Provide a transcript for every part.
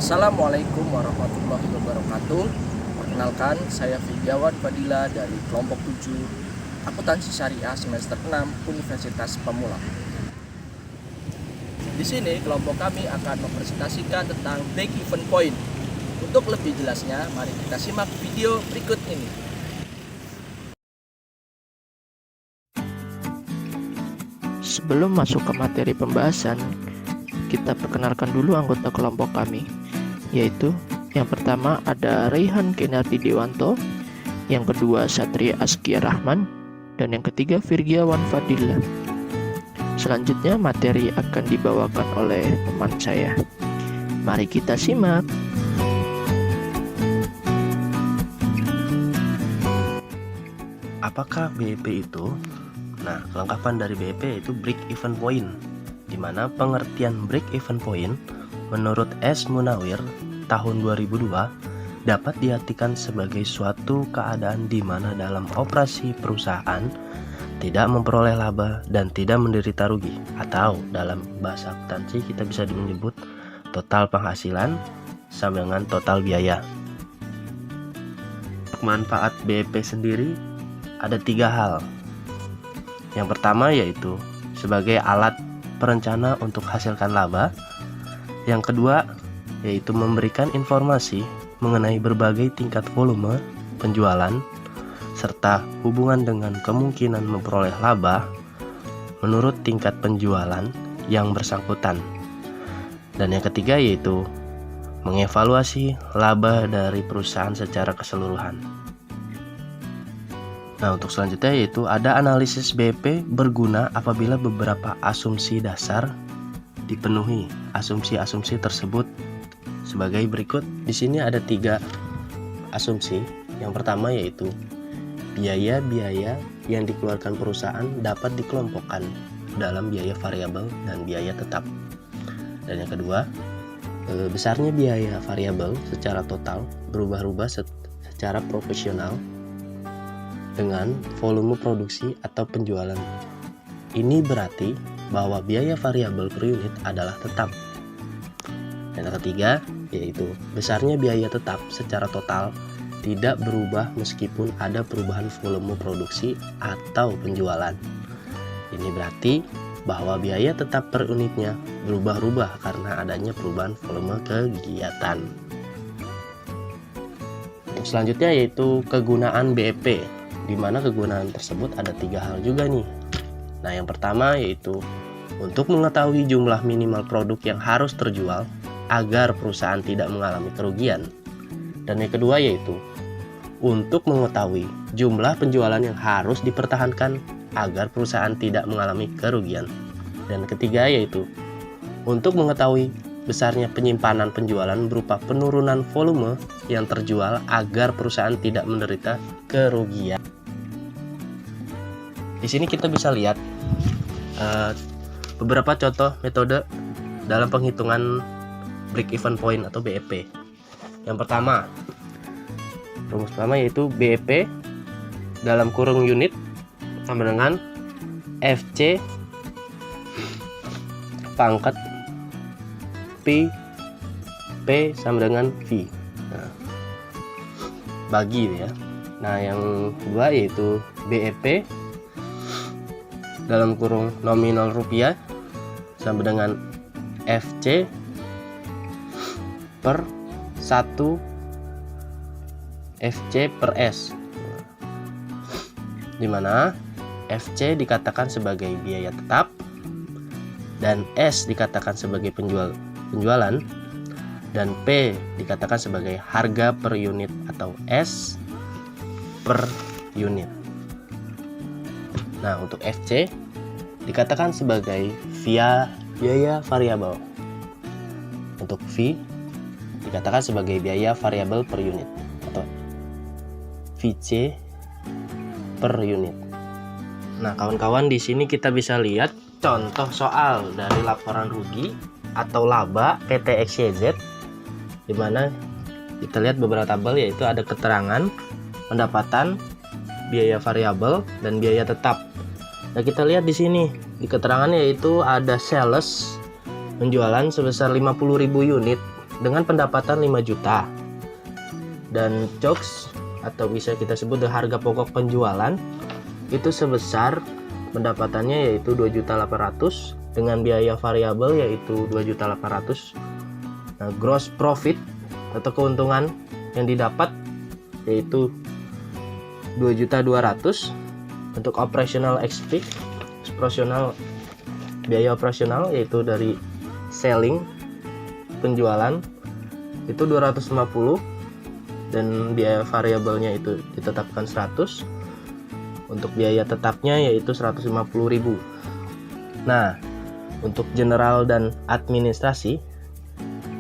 Assalamualaikum warahmatullahi wabarakatuh. Perkenalkan, saya Fidiawan Fadila dari kelompok 7 Akuntansi Syariah semester 6 Universitas Pamulang. Di sini kelompok kami akan mempresentasikan tentang break even point. Untuk lebih jelasnya, mari kita simak video berikut ini. Sebelum masuk ke materi pembahasan, kita perkenalkan dulu anggota kelompok kami, yaitu yang pertama ada Raihan Kenardi Dewanto, yang kedua Satria Askia Rahman, dan yang ketiga Virgiawan Fadila. Selanjutnya materi akan dibawakan oleh teman saya. Mari kita simak. Apakah BEP itu? Nah, kelengkapan dari BEP itu break even point, di mana pengertian break even point menurut S. Munawir tahun 2002 dapat diartikan sebagai suatu keadaan di mana dalam operasi perusahaan tidak memperoleh laba dan tidak menderita rugi, atau dalam bahasa akuntansi kita bisa menyebut total penghasilan sama dengan total biaya. Manfaat BEP sendiri ada 3 hal. Yang pertama yaitu sebagai alat perencana untuk hasilkan laba. Yang kedua yaitu memberikan informasi mengenai berbagai tingkat volume penjualan serta hubungan dengan kemungkinan memperoleh laba menurut tingkat penjualan yang bersangkutan. Dan yang ketiga yaitu mengevaluasi laba dari perusahaan secara keseluruhan. Nah, untuk selanjutnya yaitu ada analisis BEP berguna apabila beberapa asumsi dasar dipenuhi. Asumsi-asumsi tersebut sebagai berikut. Di sini ada 3 asumsi. Yang pertama yaitu biaya-biaya yang dikeluarkan perusahaan dapat dikelompokkan dalam biaya variabel dan biaya tetap. Dan yang kedua, besarnya biaya variabel secara total berubah-ubah secara proporsional dengan volume produksi atau penjualan. Ini berarti bahwa biaya variabel per unit adalah tetap. Dan yang ketiga yaitu besarnya biaya tetap secara total tidak berubah meskipun ada perubahan volume produksi atau penjualan. Ini berarti bahwa biaya tetap per unitnya berubah-ubah karena adanya perubahan volume kegiatan. Untuk selanjutnya yaitu kegunaan BEP, di mana kegunaan tersebut ada 3 hal juga nih. Nah, yang pertama yaitu untuk mengetahui jumlah minimal produk yang harus terjual agar perusahaan tidak mengalami kerugian. Dan yang kedua yaitu untuk mengetahui jumlah penjualan yang harus dipertahankan agar perusahaan tidak mengalami kerugian. Dan ketiga yaitu untuk mengetahui besarnya penyimpanan penjualan berupa penurunan volume yang terjual agar perusahaan tidak menderita kerugian. Di sini kita bisa lihat beberapa contoh metode dalam penghitungan break even point atau BEP. Yang pertama, rumus pertama yaitu BEP dalam kurung unit sama dengan FC pangkat P sama dengan V. Nah, bagi ya. Nah, yang kedua yaitu BEP dalam kurung nominal rupiah sama dengan FC per 1 FC per S, dimana FC dikatakan sebagai biaya tetap dan S dikatakan sebagai penjualan dan P dikatakan sebagai harga per unit atau S per unit. Nah, untuk FC dikatakan sebagai biaya variabel. Untuk V dikatakan sebagai biaya variabel per unit atau VC per unit. Nah, kawan-kawan, di sini kita bisa lihat contoh soal dari laporan rugi atau laba PT XYZ, di mana kita lihat beberapa tabel yaitu ada keterangan pendapatan, biaya variabel dan biaya tetap. Nah, kita lihat di sini di keterangannya yaitu ada sales penjualan sebesar 50.000 unit dengan pendapatan 5 juta. Dan COGS atau bisa kita sebut harga pokok penjualan itu sebesar pendapatannya yaitu 2.800.000 dengan biaya variabel yaitu 2.800.000. Nah, gross profit atau keuntungan yang didapat yaitu 2.200.000. Untuk operational expense, biaya operasional yaitu dari selling penjualan itu 250 dan biaya variabelnya itu ditetapkan 100. Untuk biaya tetapnya yaitu 150.000. Nah, untuk general dan administrasi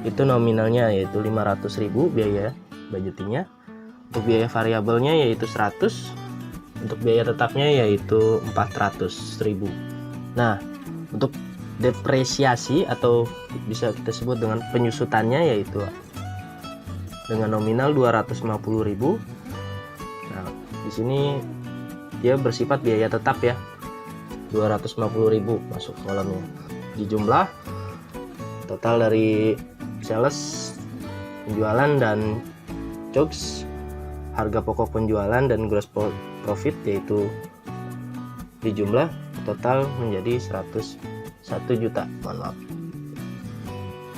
itu nominalnya yaitu 500.000 biaya budgetingnya. Untuk biaya variabelnya yaitu 100. Untuk biaya tetapnya yaitu 400.000. Nah, untuk depresiasi atau bisa kita sebut dengan penyusutannya yaitu dengan nominal 250.000. Nah, di sini dia bersifat biaya tetap ya. 250.000 masuk kolomnya. Dijumlah total dari sales, penjualan dan COGS, harga pokok penjualan dan gross profit yaitu dijumlah total menjadi 101 juta. Mohon maaf.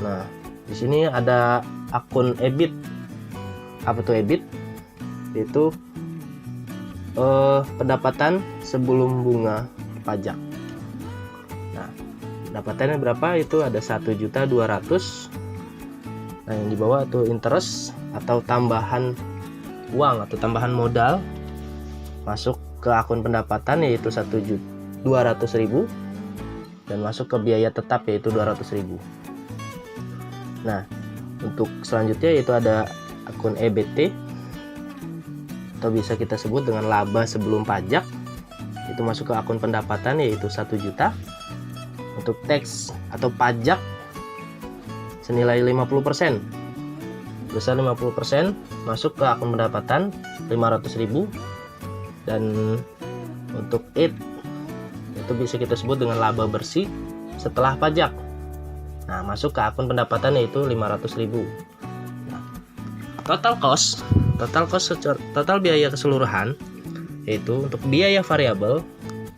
Nah, di sini ada akun EBIT. Apa tuh EBIT? Yaitu pendapatan sebelum bunga pajak. Nah, pendapatannya berapa? Itu ada 1.200.000. Nah, yang di bawah itu interest atau tambahan uang atau tambahan modal masuk ke akun pendapatan yaitu 1.200.000 dan masuk ke biaya tetap yaitu 200.000. Nah, untuk selanjutnya yaitu ada akun EBT atau bisa kita sebut dengan laba sebelum pajak. Itu masuk ke akun pendapatan yaitu 1 juta. Untuk tax atau pajak senilai 50%. Besar 50% masuk ke akun pendapatan 500.000. Dan untuk IT itu bisa kita sebut dengan laba bersih setelah pajak. Nah, masuk ke akun pendapatan yaitu 500.000. Nah, total biaya keseluruhan yaitu untuk biaya variabel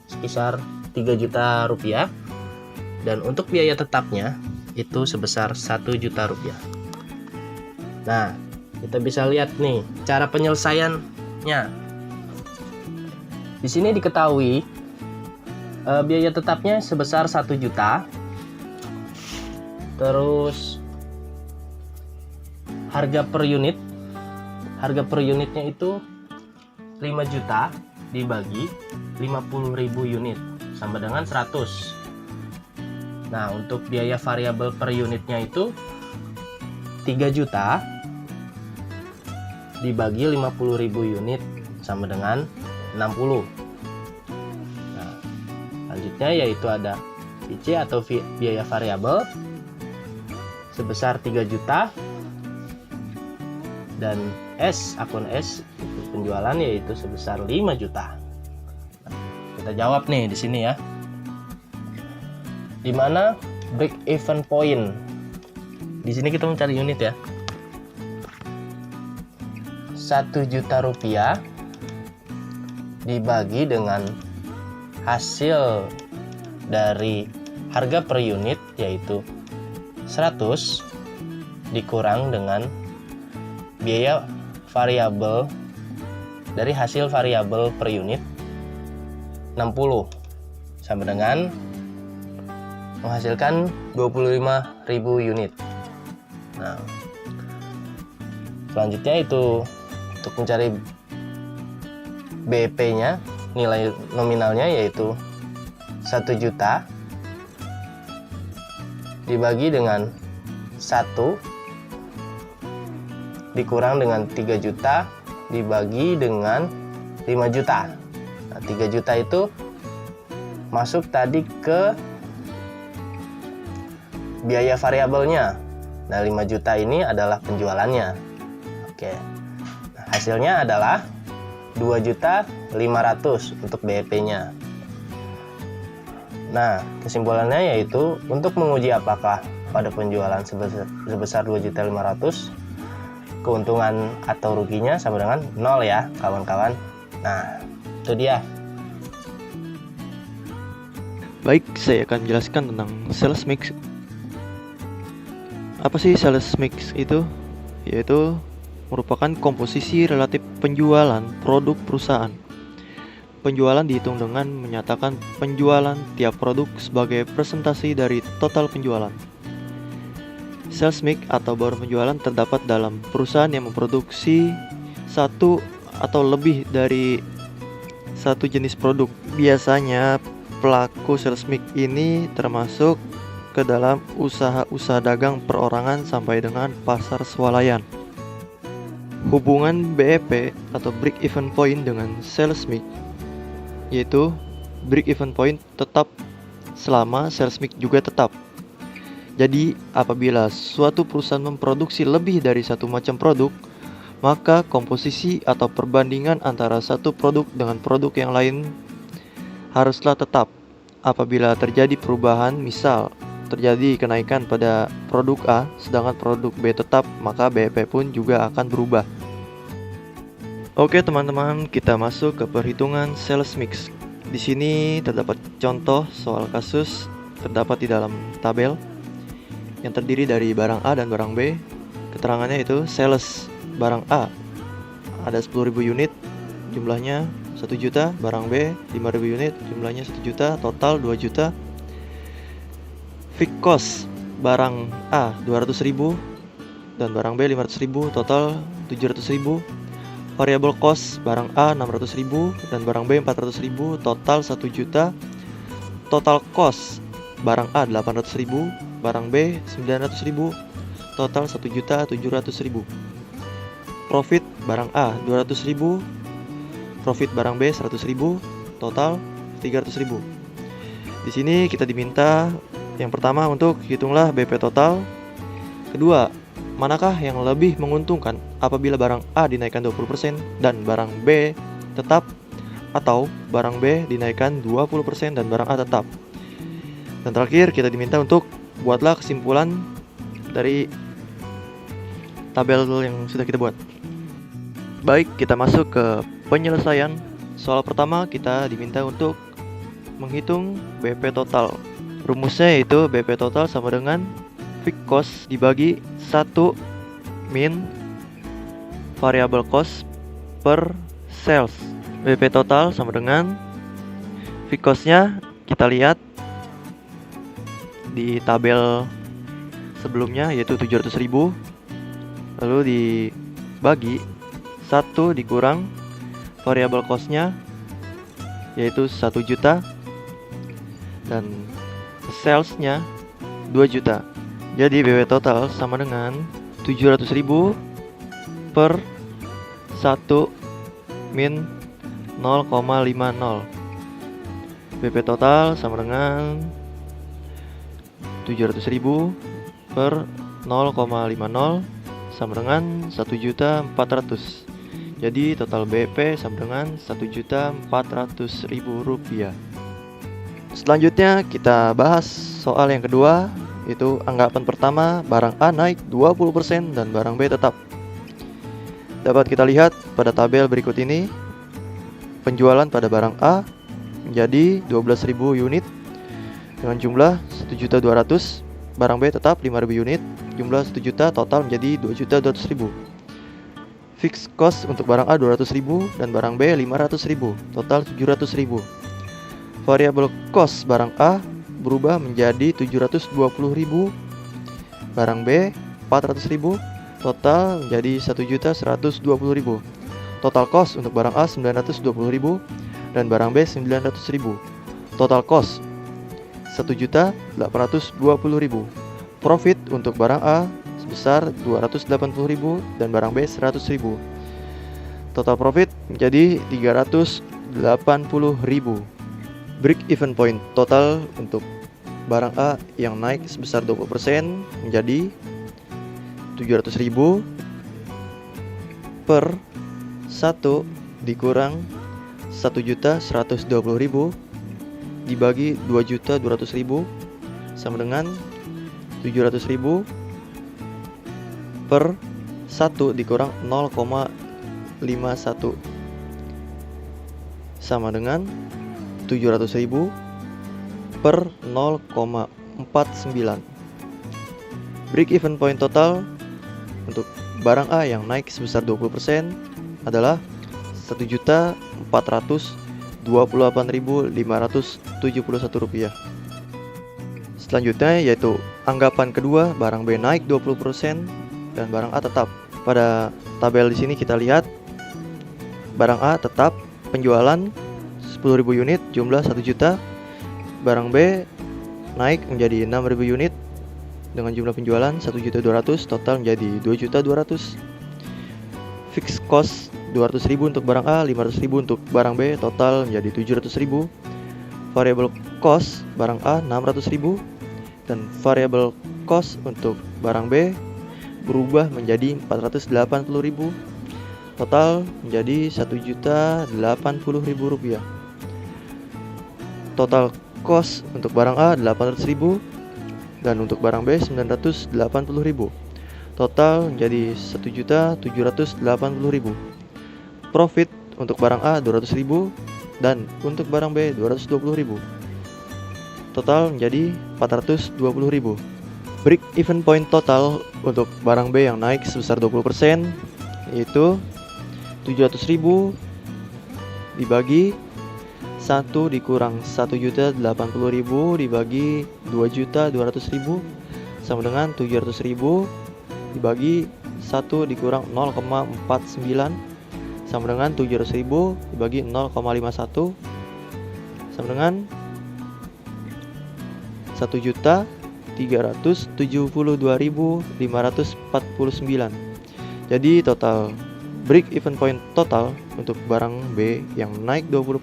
sebesar 3 juta rupiah dan untuk biaya tetapnya itu sebesar 1 juta rupiah. Nah, kita bisa lihat nih cara penyelesaiannya. Di sini diketahui biaya tetapnya sebesar 1 juta. Terus harga per unitnya itu 5 juta dibagi 50.000 unit sama dengan 100. Nah, untuk biaya variabel per unitnya itu 3 juta dibagi 50.000 unit sama dengan 60. Nah, selanjutnya yaitu ada VC atau biaya variabel sebesar 3 juta dan akun S itu penjualan yaitu sebesar 5 juta. Nah, kita jawab nih di sini ya. Di mana break even point? Di sini kita mencari unit ya. 1 juta rupiah dibagi dengan hasil dari harga per unit yaitu 100 dikurang dengan biaya variabel dari hasil variabel per unit 60 sama dengan menghasilkan 25.000 unit. Nah, selanjutnya itu untuk mencari BP-nya, nilai nominalnya yaitu 1 juta dibagi dengan 1 dikurang dengan 3 juta dibagi dengan 5 juta. Nah, 3 juta itu masuk tadi ke biaya variabelnya. Nah, 5 juta ini adalah penjualannya. Oke. Nah, hasilnya adalah 2.500.000 untuk BEP-nya. Nah, kesimpulannya yaitu untuk menguji apakah pada penjualan sebesar 2.500.000, keuntungan atau ruginya sama dengan 0 ya kawan-kawan. Nah, itu dia. Baik, saya akan jelaskan tentang sales mix. Apa sih sales mix itu? Yaitu merupakan komposisi relatif penjualan produk perusahaan. Penjualan dihitung dengan menyatakan penjualan tiap produk sebagai presentasi dari total penjualan. Sales mix atau bauran penjualan terdapat dalam perusahaan yang memproduksi satu atau lebih dari satu jenis produk. Biasanya pelaku sales mix ini termasuk ke dalam usaha-usaha dagang perorangan sampai dengan pasar swalayan. Hubungan BEP atau break even point dengan sales mix yaitu break even point tetap selama sales mix juga tetap. Jadi apabila suatu perusahaan memproduksi lebih dari satu macam produk, maka komposisi atau perbandingan antara satu produk dengan produk yang lain haruslah tetap. Apabila terjadi perubahan, misal terjadi kenaikan pada produk A sedangkan produk B tetap, maka BEP pun juga akan berubah. Oke teman-teman, kita masuk ke perhitungan sales mix. Di sini terdapat contoh soal kasus terdapat di dalam tabel yang terdiri dari barang A dan barang B. Keterangannya itu sales barang A ada 10.000 unit, jumlahnya 1 juta, barang B 5.000 unit, jumlahnya 1 juta, total 2 juta. Fixed cost barang A 200.000 dan barang B 500.000, total 700.000. Variable cost barang A 600.000 dan barang B 400.000, total 1 juta. Total cost barang A 800.000, barang B 900.000, total 1.700.000. Profit barang A 200.000, profit barang B 100.000, total 300.000. Di sini kita diminta yang pertama untuk hitunglah BP total. Kedua, manakah yang lebih menguntungkan apabila barang A dinaikkan 20% dan barang B tetap, atau barang B dinaikkan 20% dan barang A tetap. Dan terakhir kita diminta untuk buatlah kesimpulan dari tabel yang sudah kita buat. Baik, kita masuk ke penyelesaian. Soal pertama kita diminta untuk menghitung BP total. Rumusnya yaitu BP total sama dengan fixed cost dibagi 1 min variable cost per sales. BP total sama dengan fixed cost-nya kita lihat di tabel sebelumnya yaitu 700.000, lalu dibagi 1 dikurang variable cost-nya yaitu 1 juta dan sales-nya 2 juta. Jadi BP total sama dengan 700.000 per 1 min 0,50. BP total sama dengan 700.000 per 0,50 sama dengan 1.400.000. Jadi total BP sama dengan 1.400.000 rupiah. Selanjutnya kita bahas soal yang kedua, yaitu anggapan pertama barang A naik 20% dan barang B tetap. Dapat kita lihat pada tabel berikut ini, penjualan pada barang A menjadi 12.000 unit dengan jumlah 1.200.000, barang B tetap 5.000 unit, jumlah 1 juta, total menjadi 2.200.000. Fixed cost untuk barang A 200.000 dan barang B 500.000, total 700.000. Variable cost barang A berubah menjadi 720.000, barang B 400.000, total menjadi 1.120.000. Total cost untuk barang A 920.000 dan barang B 900.000. Total cost 1.820.000. Profit untuk barang A sebesar 280.000 dan barang B 100.000. Total profit menjadi 380.000. Break even point total untuk barang A yang naik sebesar 20% menjadi 700.000 per 1 dikurang 1.120.000 dibagi 2.200.000 sama dengan 700.000 per 1 dikurang 0,51 sama dengan 700.000 per 0,49. Break even point total untuk barang A yang naik sebesar 20% adalah Rp1.428.571. Selanjutnya yaitu anggapan kedua, barang B naik 20% dan barang A tetap. Pada tabel di sini kita lihat barang A tetap penjualan 10.000 unit jumlah 1 juta. Barang B naik menjadi 6.000 unit dengan jumlah penjualan 1.200.000, total menjadi 2.200.000. Fixed cost 200.000 untuk barang A, 500.000 untuk barang B, total menjadi 700.000. Variable cost barang A 600.000 dan variable cost untuk barang B berubah menjadi 480.000, total menjadi 1.080.000 rupiah. Total cost untuk barang A 800.000 dan untuk barang B 980.000, total menjadi 1.780.000. Profit untuk barang A 200.000 dan untuk barang B 220.000, total menjadi 420.000. Break even point total untuk barang B yang naik sebesar 20% yaitu 700.000 dibagi 1 dikurang 1.080.000 dibagi 2.200.000 sama dengan 700.000 dibagi 1 dikurang 0,49 sama dengan 700.000 dibagi 0,51 sama dengan 1.372.549. Jadi total break even point total untuk barang B yang naik 20%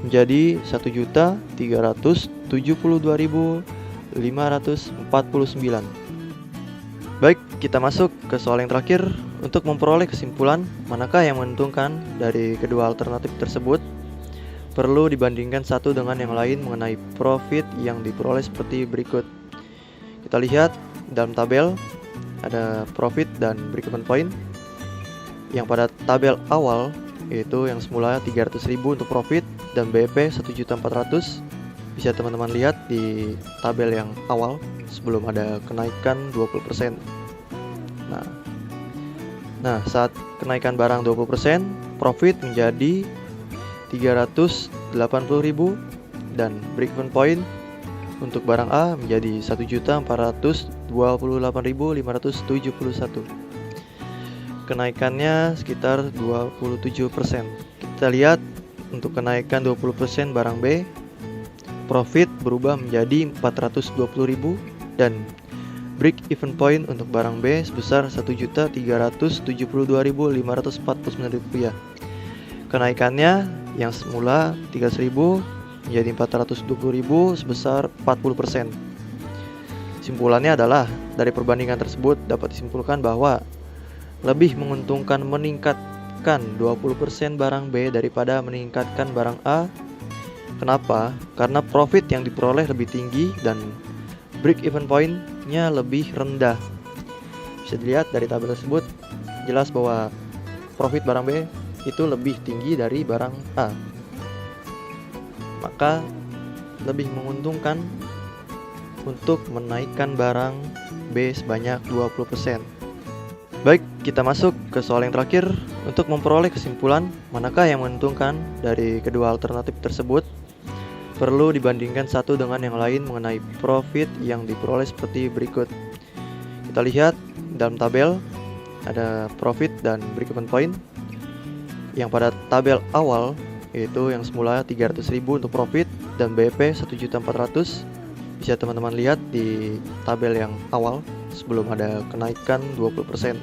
menjadi 1.372.549. Baik, kita masuk ke soal yang terakhir untuk memperoleh kesimpulan manakah yang menguntungkan dari kedua alternatif tersebut. Perlu dibandingkan satu dengan yang lain mengenai profit yang diperoleh seperti berikut. Kita lihat dalam tabel ada profit dan break even point. Yang pada tabel awal yaitu yang semula 300.000 untuk profit dan BEP 1.400.000. Bisa teman-teman lihat di tabel yang awal sebelum ada kenaikan 20%. Nah, saat kenaikan barang 20%, profit menjadi 380.000 dan break even point untuk barang A menjadi 1.428.571. Kenaikannya sekitar 27%. Kita lihat untuk kenaikan 20% barang B, profit berubah menjadi 420.000 dan break even point untuk barang B sebesar 1.372.549 rupiah. Kenaikannya yang semula 300.000 menjadi 420.000 sebesar 40%. Simpulannya adalah dari perbandingan tersebut dapat disimpulkan bahwa lebih menguntungkan meningkatkan 20% barang B daripada meningkatkan barang A. Kenapa? Karena profit yang diperoleh lebih tinggi dan break even point-nya lebih rendah. Bisa dilihat dari tabel tersebut jelas bahwa profit barang B itu lebih tinggi dari barang A. Maka lebih menguntungkan untuk menaikkan barang B sebanyak 20%. Baik, kita masuk ke soal yang terakhir untuk memperoleh kesimpulan manakah yang menguntungkan dari kedua alternatif tersebut. Perlu dibandingkan satu dengan yang lain mengenai profit yang diperoleh seperti berikut. Kita lihat dalam tabel ada profit dan break even point. Yang pada tabel awal yaitu yang semula 300.000 untuk profit dan BEP 1.400.000. Bisa teman-teman lihat di tabel yang awal sebelum ada kenaikan 20%.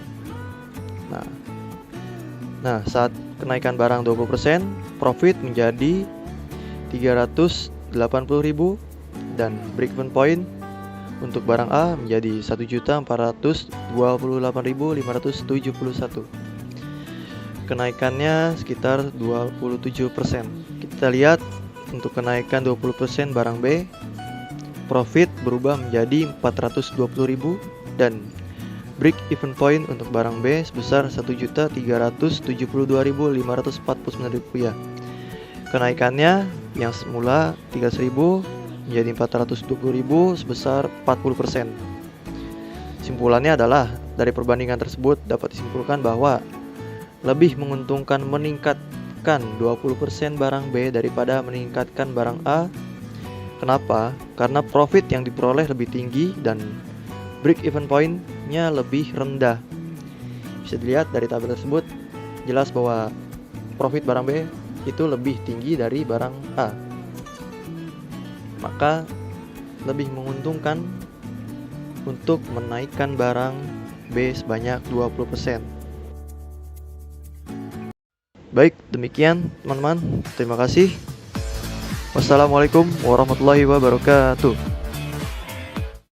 Nah, saat kenaikan barang 20%, profit menjadi 380.000 dan break even point untuk barang A menjadi 1.428.571. Kenaikannya sekitar 27%. Kita lihat untuk kenaikan 20% barang B, profit berubah menjadi 420.000 dan break even point untuk barang B sebesar Rp1.372.549. Kenaikannya yang semula 13.000 menjadi 420.000 sebesar 40%. Simpulannya adalah dari perbandingan tersebut dapat disimpulkan bahwa lebih menguntungkan meningkatkan 20% barang B daripada meningkatkan barang A. Kenapa? Karena profit yang diperoleh lebih tinggi dan break even point-nya lebih rendah. Bisa dilihat dari tabel tersebut jelas bahwa profit barang B itu lebih tinggi dari barang A. Maka lebih menguntungkan untuk menaikkan barang B sebanyak 20%. Baik, demikian teman-teman. Terima kasih. Wassalamualaikum warahmatullahi wabarakatuh.